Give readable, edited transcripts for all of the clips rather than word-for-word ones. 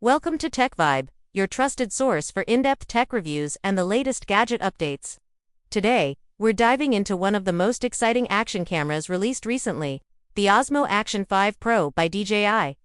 Welcome to Tech Vibe, your trusted source for in-depth tech reviews and the latest gadget updates. Today, we're diving into one of the most exciting action cameras released recently, the Osmo Action 5 Pro by DJI.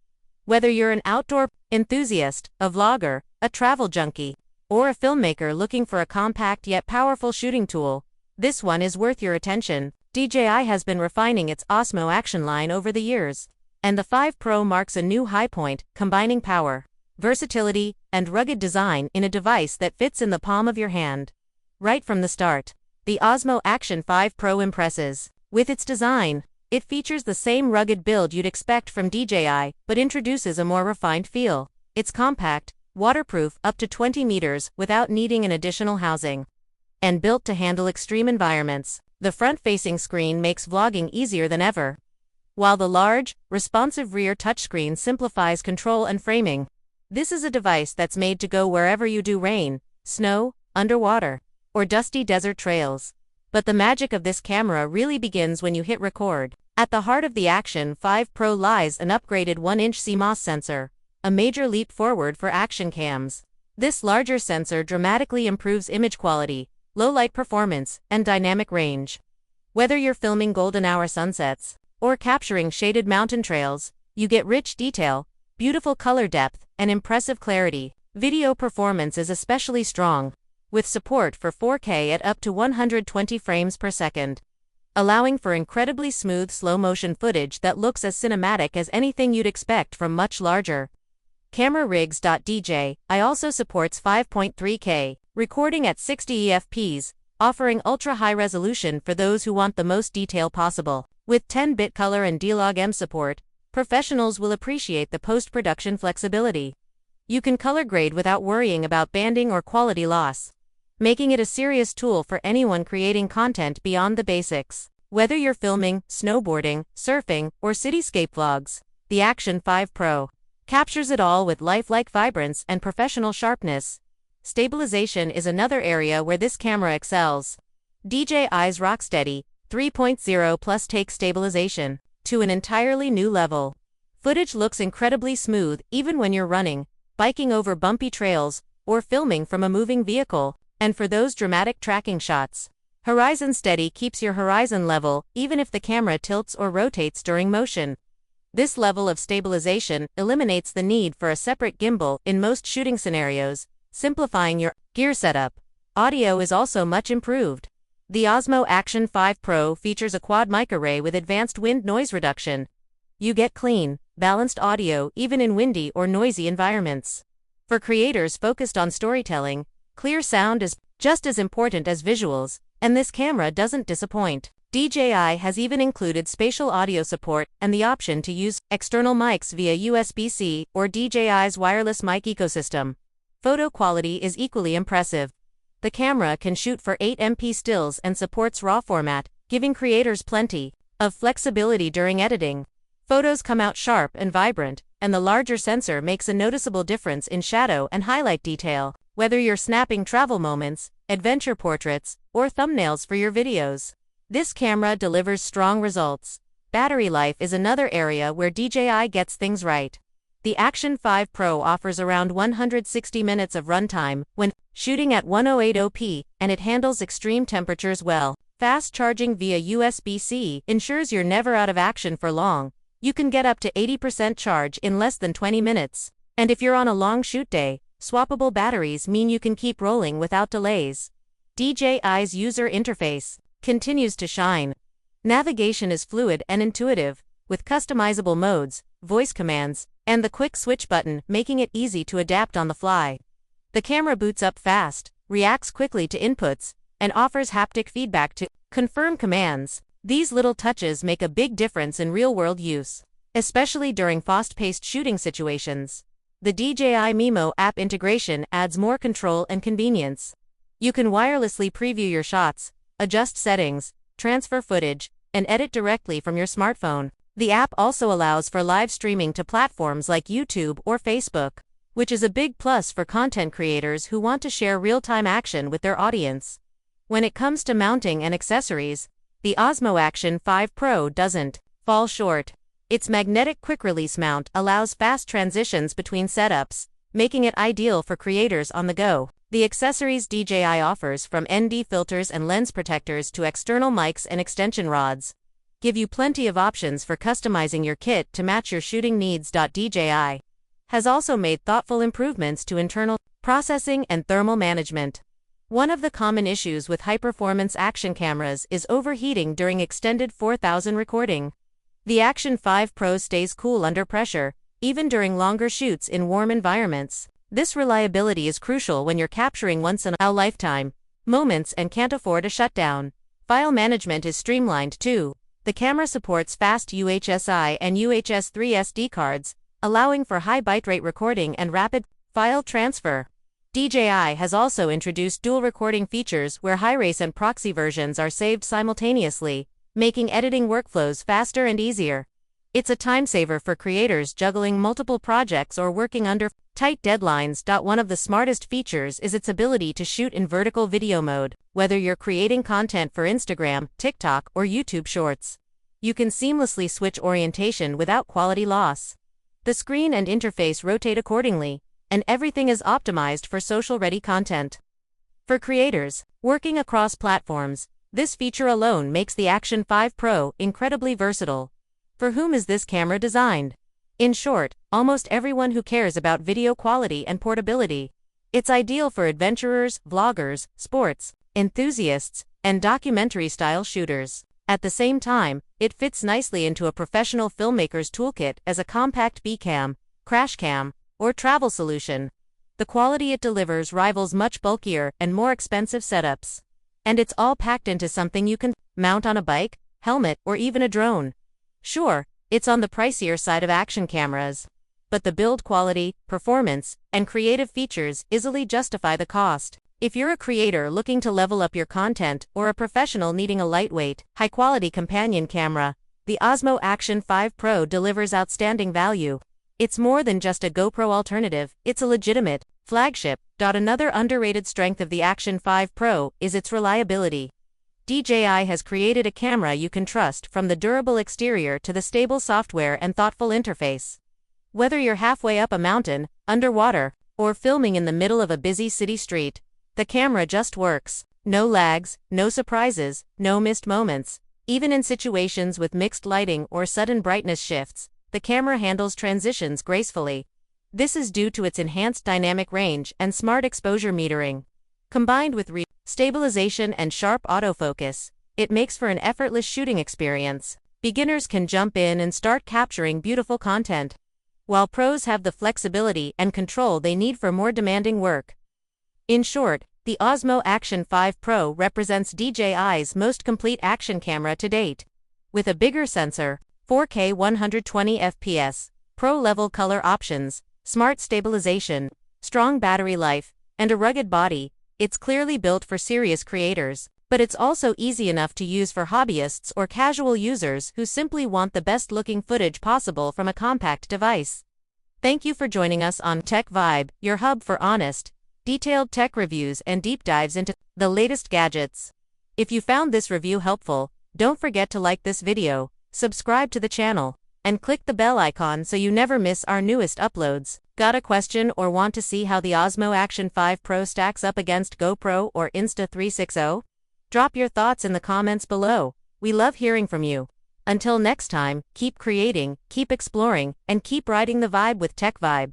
Whether you're an outdoor enthusiast, a vlogger, a travel junkie, or a filmmaker looking for a compact yet powerful shooting tool, this one is worth your attention. DJI has been refining its Osmo Action line over the years, and the 5 Pro marks a new high point, combining power, versatility, and rugged design in a device that fits in the palm of your hand. Right from the start, the Osmo Action 5 Pro impresses. With its design, it features the same rugged build you'd expect from DJI, but introduces a more refined feel. It's compact, waterproof up to 20 meters without needing an additional housing, and built to handle extreme environments. The front-facing screen makes vlogging easier than ever, while the large, responsive rear touchscreen simplifies control and framing. This is a device that's made to go wherever you do rain, snow, underwater, or dusty desert trails. But the magic of this camera really begins when you hit record. At the heart of the Action 5 Pro lies an upgraded 1-inch CMOS sensor, a major leap forward for action cams. This larger sensor dramatically improves image quality, low-light performance, and dynamic range. Whether you're filming golden hour sunsets or capturing shaded mountain trails, you get rich detail, beautiful color depth, and impressive clarity. Video performance is especially strong, with support for 4K at up to 120 frames per second, allowing for incredibly smooth slow-motion footage that looks as cinematic as anything you'd expect from much larger camera rigs. DJI also supports 5.3K recording at 60 EFPs, offering ultra-high resolution for those who want the most detail possible. With 10-bit color and D-Log-M support, professionals will appreciate the post-production flexibility. You can color grade without worrying about banding or quality loss, making it a serious tool for anyone creating content beyond the basics. Whether you're filming, snowboarding, surfing, or cityscape vlogs, the Action 5 Pro captures it all with lifelike vibrance and professional sharpness. Stabilization is another area where this camera excels. DJI's Rocksteady 3.0 Plus takes stabilization to an entirely new level. Footage looks incredibly smooth even when you're running, biking over bumpy trails, or filming from a moving vehicle. And for those dramatic tracking shots, Horizon Steady keeps your horizon level even if the camera tilts or rotates during motion. This level of stabilization eliminates the need for a separate gimbal in most shooting scenarios, simplifying your gear setup. Audio is also much improved. The Osmo Action 5 Pro features a quad mic array with advanced wind noise reduction. You get clean, balanced audio even in windy or noisy environments. For creators focused on storytelling, clear sound is just as important as visuals, and this camera doesn't disappoint. DJI has even included spatial audio support and the option to use external mics via USB-C or DJI's wireless mic ecosystem. Photo quality is equally impressive. The camera can shoot for 8MP stills and supports RAW format, giving creators plenty of flexibility during editing. Photos come out sharp and vibrant, and the larger sensor makes a noticeable difference in shadow and highlight detail. Whether you're snapping travel moments, adventure portraits, or thumbnails for your videos, this camera delivers strong results. Battery life is another area where DJI gets things right. The Action 5 Pro offers around 160 minutes of runtime when shooting at 1080p, and it handles extreme temperatures well. Fast charging via USB-C ensures you're never out of action for long. You can get up to 80% charge in less than 20 minutes. And if you're on a long shoot day, swappable batteries mean you can keep rolling without delays. DJI's user interface continues to shine. Navigation is fluid and intuitive, with customizable modes, voice commands, and the quick switch button making it easy to adapt on the fly. The camera boots up fast, reacts quickly to inputs, and offers haptic feedback to confirm commands. These little touches make a big difference in real-world use, especially during fast-paced shooting situations. The DJI Mimo app integration adds more control and convenience. You can wirelessly preview your shots, adjust settings, transfer footage, and edit directly from your smartphone. The app also allows for live streaming to platforms like YouTube or Facebook, which is a big plus for content creators who want to share real-time action with their audience. When it comes to mounting and accessories, the Osmo Action 5 Pro doesn't fall short. Its magnetic quick-release mount allows fast transitions between setups, making it ideal for creators on the go. The accessories DJI offers, from ND filters and lens protectors to external mics and extension rods, give you plenty of options for customizing your kit to match your shooting needs. DJI has also made thoughtful improvements to internal processing and thermal management. One of the common issues with high-performance action cameras is overheating during extended 4000 recording. The Action 5 Pro stays cool under pressure, even during longer shoots in warm environments. This reliability is crucial when you're capturing once-in-a-lifetime moments and can't afford a shutdown. File management is streamlined too. The camera supports fast UHSI and UHS-3 SD cards, allowing for high bitrate recording and rapid file transfer. DJI has also introduced dual recording features where high-res and proxy versions are saved simultaneously, making editing workflows faster and easier. It's a time saver for creators juggling multiple projects or working under tight deadlines. One of the smartest features is its ability to shoot in vertical video mode. Whether you're creating content for Instagram, TikTok, or YouTube Shorts, you can seamlessly switch orientation without quality loss. The screen and interface rotate accordingly, and everything is optimized for social-ready content. For creators working across platforms, this feature alone makes the Action 5 Pro incredibly versatile. For whom is this camera designed? In short, almost everyone who cares about video quality and portability. It's ideal for adventurers, vloggers, sports enthusiasts, and documentary-style shooters. At the same time, it fits nicely into a professional filmmaker's toolkit as a compact B-cam, crash cam, or travel solution. The quality it delivers rivals much bulkier and more expensive setups. And it's all packed into something you can mount on a bike, helmet, or even a drone. Sure, it's on the pricier side of action cameras, but the build quality, performance, and creative features easily justify the cost. If you're a creator looking to level up your content or a professional needing a lightweight, high-quality companion camera, the Osmo Action 5 Pro delivers outstanding value. It's more than just a GoPro alternative, it's a legitimate flagship. Another underrated strength of the Action 5 Pro is its reliability. DJI has created a camera you can trust, from the durable exterior to the stable software and thoughtful interface. Whether you're halfway up a mountain, underwater, or filming in the middle of a busy city street, the camera just works. No lags, no surprises, no missed moments. Even in situations with mixed lighting or sudden brightness shifts, the camera handles transitions gracefully. This is due to its enhanced dynamic range and smart exposure metering. Combined with stabilization and sharp autofocus, it makes for an effortless shooting experience. Beginners can jump in and start capturing beautiful content, while pros have the flexibility and control they need for more demanding work. In short, the Osmo Action 5 Pro represents DJI's most complete action camera to date. With a bigger sensor, 4K 120 FPS, pro-level color options, smart stabilization, strong battery life, and a rugged body, it's clearly built for serious creators. But it's also easy enough to use for hobbyists or casual users who simply want the best-looking footage possible from a compact device. Thank you for joining us on Tech Vibe, your hub for honest, detailed tech reviews and deep dives into the latest gadgets. If you found this review helpful, don't forget to like this video, subscribe to the channel, and click the bell icon so you never miss our newest uploads. Got a question or want to see how the Osmo Action 5 Pro stacks up against GoPro or Insta360? Drop your thoughts in the comments below. We love hearing from you. Until next time, keep creating, keep exploring, and keep riding the vibe with Tech Vibe.